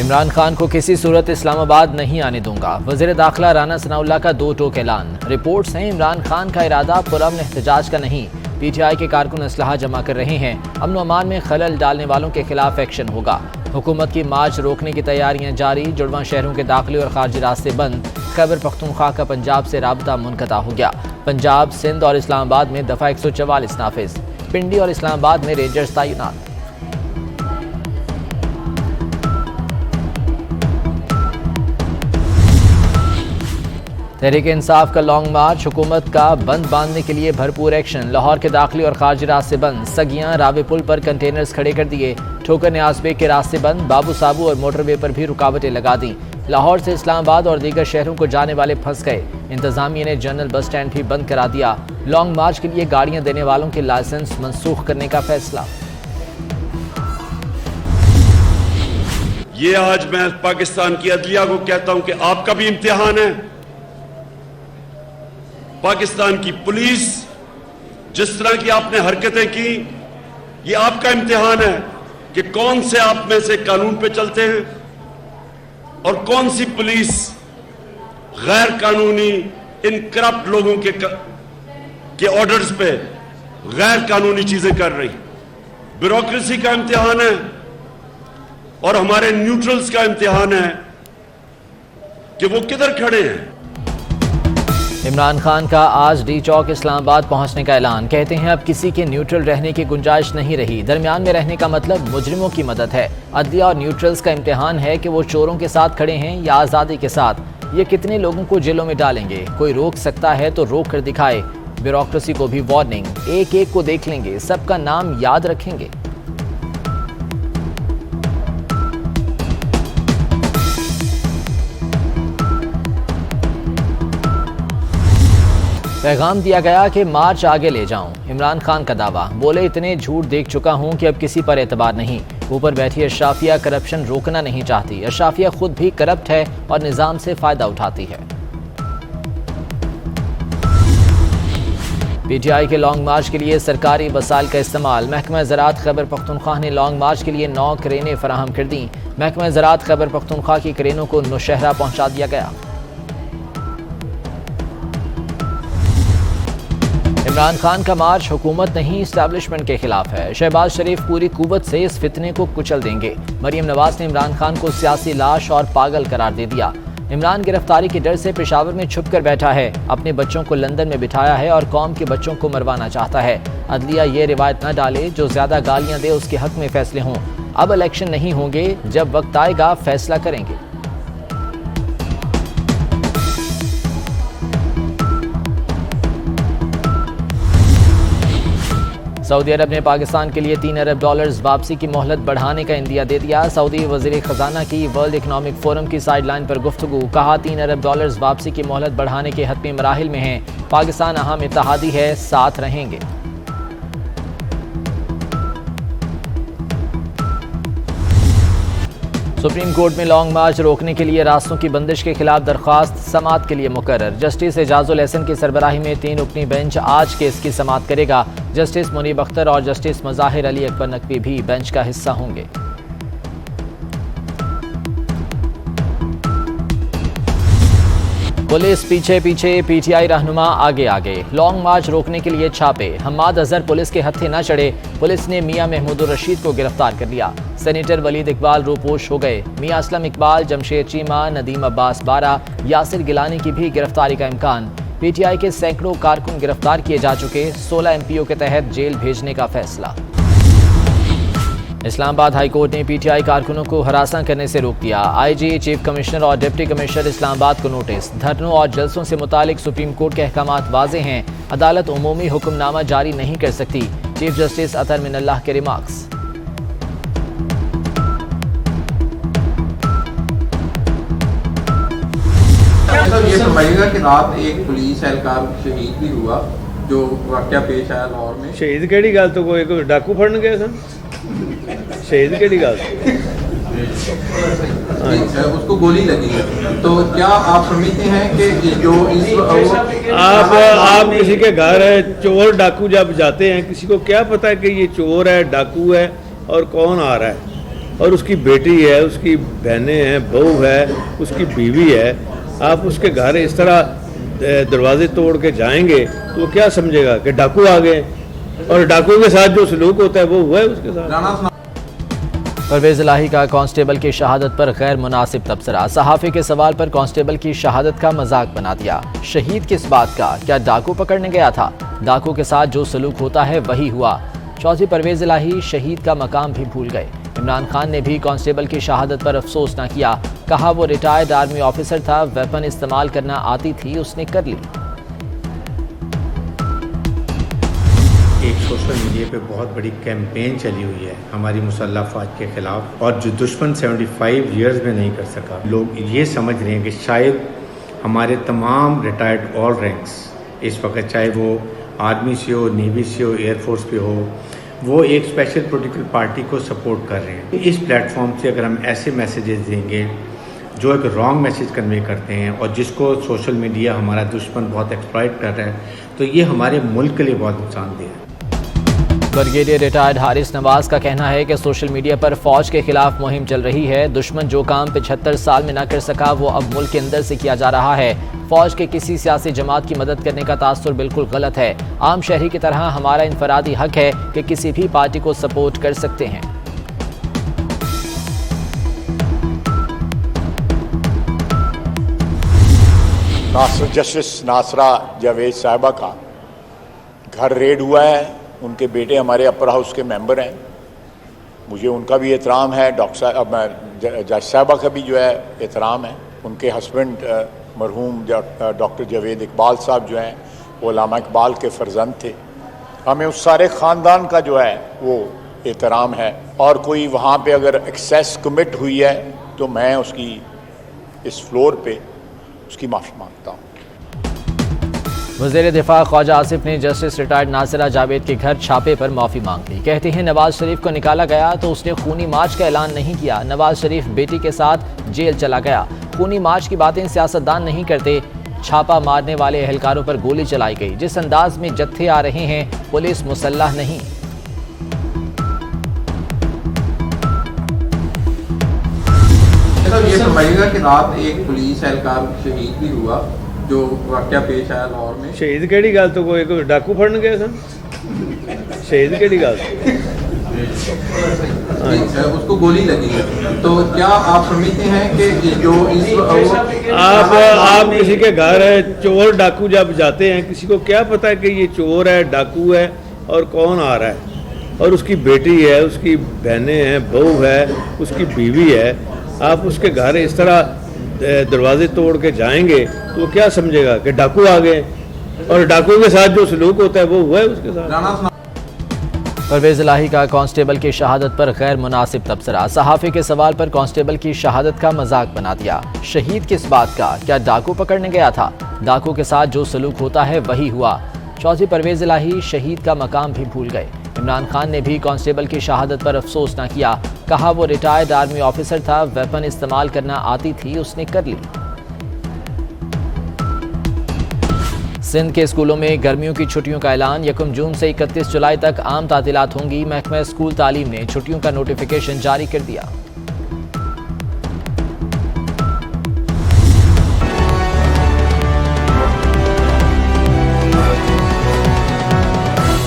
इमरान खान को किसी सूरत इस्लामाबाद नहीं आने दूंगा। वज़ीर दाखिला राना सनाउल्लाह का दो टोक ऐलान। रिपोर्ट्स हैं इमरान खान का इरादा पुरअमन एहतजाज का नहीं। पीटीआई के कारकुन असलहा जमा कर रहे हैं। अमन व अमान में खलल डालने वालों के खिलाफ एक्शन होगा। हुकूमत की मार्च रोकने की तैयारियां जारी। जुड़वां शहरों के दाखिली और खारजी रास्ते बंद। खैबर पख्तूनख्वा का पंजाब से राबता मुनक़ता हो गया। पंजाब, सिंध और इस्लामाबाद में दफ़ा 144 नाफिज। पिंडी और इस्लामाबाद में रेंजर्स तैनात। तहरीक इंसाफ का लॉन्ग मार्च। हुकूमत का बंद बांधने के लिए भरपूर एक्शन। लाहौर के दाखिली और खारजी रास्ते बंद। सगियां रावे पुल पर कंटेनर्स खड़े कर दिए। ठोकर न्याज बेग के रास्ते बंद। बाबू साबू और मोटरवे पर भी रुकावटें लगा दी। लाहौर से इस्लामाबाद और दीगर शहरों को जाने वाले फंस गए। इंतजामिया ने जनरल बस स्टैंड भी बंद करा दिया। लॉन्ग मार्च के लिए गाड़ियां देने वालों के लाइसेंस मनसूख करने का फैसला। ये आज मैं पाकिस्तान की अदलिया को कहता हूं कि आपका भी इम्तिहान है। पाकिस्तान की पुलिस, जिस तरह की आपने हरकतें की, ये आपका इम्तिहान है कि कौन से आप में से कानून पे चलते हैं और कौन सी पुलिस गैर कानूनी इन करप्ट लोगों के ऑर्डर्स पे गैर कानूनी चीजें कर रही। ब्यूरोक्रेसी का इम्तिहान है और हमारे न्यूट्रल्स का इम्तिहान है कि वो किधर खड़े हैं। इमरान खान का आज डी चौक इस्लामाबाद पहुंचने का ऐलान। कहते हैं अब किसी के न्यूट्रल रहने की गुंजाइश नहीं रही। दरमियान में रहने का मतलब मुजरिमों की मदद है। अदलिया और न्यूट्रल्स का इम्तिहान है कि वो चोरों के साथ खड़े हैं या आज़ादी के साथ। ये कितने लोगों को जेलों में डालेंगे? कोई रोक सकता है तो रोक कर दिखाए। ब्यूरोक्रेसी को भी वार्निंग। एक एक को देख लेंगे, सबका नाम याद रखेंगे। पैगाम दिया गया कि मार्च आगे ले जाऊं। इमरान खान का दावा। बोले इतने झूठ देख चुका हूं कि अब किसी पर एतबार नहीं। ऊपर बैठी अशराफिया करप्शन रोकना नहीं चाहती। अशराफिया खुद भी करप्ट है और निजाम से फायदा उठाती है। पीटीआई के लॉन्ग मार्च के लिए सरकारी वसाइल का इस्तेमाल। महकमा ज़राअत खैबर पख्तूनख्वा ने लॉन्ग मार्च के लिए 9 क्रेनें फराहम कर दी। महकमा ज़राअत खैबर पख्तूनख्वा की क्रेनों को नौशहरा पहुंचा दिया गया। इमरान खान का मार्च हुकूमत नहीं इस्टेब्लिशमेंट के खिलाफ है। शहबाज शरीफ पूरी कुव्वत से इस फितने को कुचल देंगे। मरियम नवाज ने इमरान खान को सियासी लाश और पागल करार दे दिया। इमरान गिरफ्तारी के डर से पेशावर में छुप कर बैठा है। अपने बच्चों को लंदन में बिठाया है और कौम के बच्चों को मरवाना चाहता है। अदलिया ये रिवायत न डाले जो ज्यादा गालियां दे उसके हक में फैसले हों। अब इलेक्शन नहीं होंगे, जब वक्त आएगा फैसला करेंगे। सऊदी अरब ने पाकिस्तान के लिए $3 अरब वापसी की मोहलत बढ़ाने का इंदिया दे दिया। सऊदी वज़ीर ख़जाना की वर्ल्ड इकनॉमिक फोरम की साइडलाइन पर गुफ्तगू। कहा $3 अरब वापसी की मोहलत बढ़ाने के हतमी मराहिल में हैं। पाकिस्तान अहम इत्तेहादी है, साथ रहेंगे। सुप्रीम कोर्ट में लॉन्ग मार्च रोकने के लिए रास्तों की बंदिश के खिलाफ दरख्वास्त समाअत के लिए मुकर्रर। जस्टिस एजाजुल एहसन की सरबराही में 3 रुकनी बेंच आज केस की समाअत करेगा। जस्टिस मुनीब अख्तर और जस्टिस मुज़ाहिर अली अकबर नकवी भी बेंच का हिस्सा होंगे। पुलिस पीछे पीछे, पीटीआई रहनुमा आगे आगे। लॉन्ग मार्च रोकने के लिए छापे। हम्माद अजहर पुलिस के हत्थे न चढ़े। पुलिस ने मियां महमूदुर रशीद को गिरफ्तार कर लिया। सेनेटर वलीद इकबाल रूपोश हो गए। मियां असलम इकबाल, जमशेद चीमा, नदीम अब्बास बारा, यासिर गिलानी की भी गिरफ्तारी का इम्कान। पीटीआई के सैकड़ों कारकुन गिरफ्तार किए जा चुके। 16 एमपीओ के तहत जेल भेजने का फैसला। इस्लामाबाद हाई कोर्ट ने पीटीआई कारकुनों को हरासा करने से रोक दिया। आईजी, चीफ कमिश्नर और डिप्टी कमिश्नर इस्लामाबाद को नोटिस। धरनों और जलसों से मुतालिक सुप्रीम कोर्ट के अहकामात वाज़ेह हैं। अदालत उमूमी हुक्मनामा जारी नहीं कर सकती। चीफ जस्टिस अतर मिनल्लाह के रिमार्क्स। ये समझिएगा कि रात एक पुलिस एहलकार शहीद भी हुआ, जो वाकया पेश आया लाहौर में। शहीद केड़ी गल तो कोई डाकू फड़न गए सन? शहीद केड़ी गल? उसको गोली लगी है। तो क्या आप समझते हैं कि जो आप किसी के घर चोर डाकू जब जाते हैं, किसी को क्या पता है कि ये चोर है, डाकू है और कौन आ रहा है? और उसकी बेटी है, उसकी बहनें हैं, बहू है, उसकी बीवी है, आप उसके घर इस तरह दरवाजे तोड़ के जाएंगे तो वो क्या समझेगा कि डाकू आ गए, और डाकू के साथ जो सलूक होता है वो हुआ है उसके साथ। परवेज इलाही का कांस्टेबल की शहादत पर गैर मुनासिब तबसरा। सहाफ़ी के सवाल पर कांस्टेबल की शहादत का मजाक बना दिया। शहीद किस बात का, क्या डाकू पकड़ने गया था? डाकू के साथ जो सलूक होता है वही हुआ। चौधरी परवेज इलाही शहीद का मकाम भी भूल गए। इमरान खान ने भी कांस्टेबल की शहादत पर अफसोस न किया। कहा वो रिटायर्ड आर्मी ऑफिसर था, वेपन इस्तेमाल करना आती थी, उसने कर ली। एक सोशल मीडिया पे बहुत बड़ी कैंपेन चली हुई है हमारी मुसल्लह अफवाज के ख़िलाफ़, और जो दुश्मन 75 ईयर्स में नहीं कर सका, लोग ये समझ रहे हैं कि शायद हमारे तमाम रिटायर्ड ऑल रैंक्स इस वक्त, चाहे वो आर्मी से हो, नेवी से हो, एयरफोर्स पे हो, वो एक स्पेशल पॉलिटिकल पार्टी को सपोर्ट कर रहे हैं। इस प्लेटफॉर्म से अगर हम ऐसे मैसेजेस देंगे जो एक रॉन्ग मैसेज कन्वे करते हैं और जिसको सोशल मीडिया हमारा दुश्मन बहुत एक्सप्लॉइट कर रहा है, तो ये हमारे मुल्क के लिए बहुत नुकसानदेह है। ब्रिगेडियर रिटायर्ड हारिस नवाज का कहना है कि सोशल मीडिया पर फौज के खिलाफ मुहिम चल रही है। दुश्मन जो काम 75 साल में न कर सका वो अब मुल्क के अंदर से किया जा रहा है। फौज के किसी सियासी जमात की मदद करने का तासुर बिल्कुल गलत है। आम शहरी की तरह हमारा इनफरादी हक है कि किसी भी पार्टी को सपोर्ट कर सकते हैं। जस्टिस नासरा जावेद साहिबा का घर रेड हुआ है। उनके बेटे हमारे अपर हाउस के मेंबर हैं, मुझे उनका भी एहतराम है, जज साहिबा का भी जो है एहतराम है। उनके हस्बैंड मरहूम डॉक्टर जावेद इकबाल साहब जो हैं वो अल्लामा इकबाल के फ़र्जंद थे। हमें उस सारे ख़ानदान का जो है वो एहतराम है, और कोई वहाँ पे अगर एक्सेस कमिट हुई है तो मैं उसकी इस फ्लोर पे उसकी माफ़ी मांगता हूँ। वज़ीर दिफा ख्वाजा आसिफ ने जस्टिस रिटायर्ड नासिरा जावेद के घर छापे पर माफ़ी मांग ली। कहते हैं नवाज शरीफ को निकाला गया तो उसने खूनी मार्च का ऐलान नहीं किया। नवाज शरीफ बेटी के साथ जेल चला गया। खूनी मार्च की बातें सियासतदान नहीं करते। छापा मारने वाले एहलकारों पर गोली चलाई गई। जिस अंदाज में जत्थे आ रहे हैं, पुलिस मुसल्लह नहीं। ये समझिएगा कि रात एक पुलिस एहलकार शहीद भी हुआ, जो वाकया पेश आया लाहौर में। शहीद केड़ी गल तो कोई डाकू फड़न गए सन? शहीद केड़ी गल? उसको गोली लगी है। तो क्या आप समझते हैं कि जो आप किसी के घर चोर डाकू जब जाते हैं, किसी को क्या पता है कि ये चोर है, डाकू है और कौन आ रहा है, और उसकी बेटी है, उसकी बहनें हैं, बहू है, उसकी बीवी है, आप उसके घर इस तरह दरवाजे तोड़ के जाएंगे तो वो क्या समझेगा कि डाकू आ गए, और डाकू के साथ जो सलूक होता है वो हुआ है उसके साथ। परवेज इलाही का कांस्टेबल की शहादत पर गैर मुनासिब तबसरा। सहाफ़ी के सवाल पर कांस्टेबल की शहादत का मजाक बना दिया। शहीद किस बात का, क्या डाकू पकड़ने गया था? डाकू के साथ जो सलूक होता है वही हुआ। चौधरी परवेज इलाही शहीद का मकाम भी भूल गए। इमरान खान ने भी कांस्टेबल की शहादत पर अफसोस न किया। कहा वो रिटायर्ड आर्मी ऑफिसर था, वेपन इस्तेमाल करना आती थी, उसने कर ली। सिंध के स्कूलों में गर्मियों की छुट्टियों का ऐलान। 1 जून से 31 जुलाई तक आम तातीलात होंगी। महकमा स्कूल तालीम ने छुट्टियों का नोटिफिकेशन जारी कर दिया।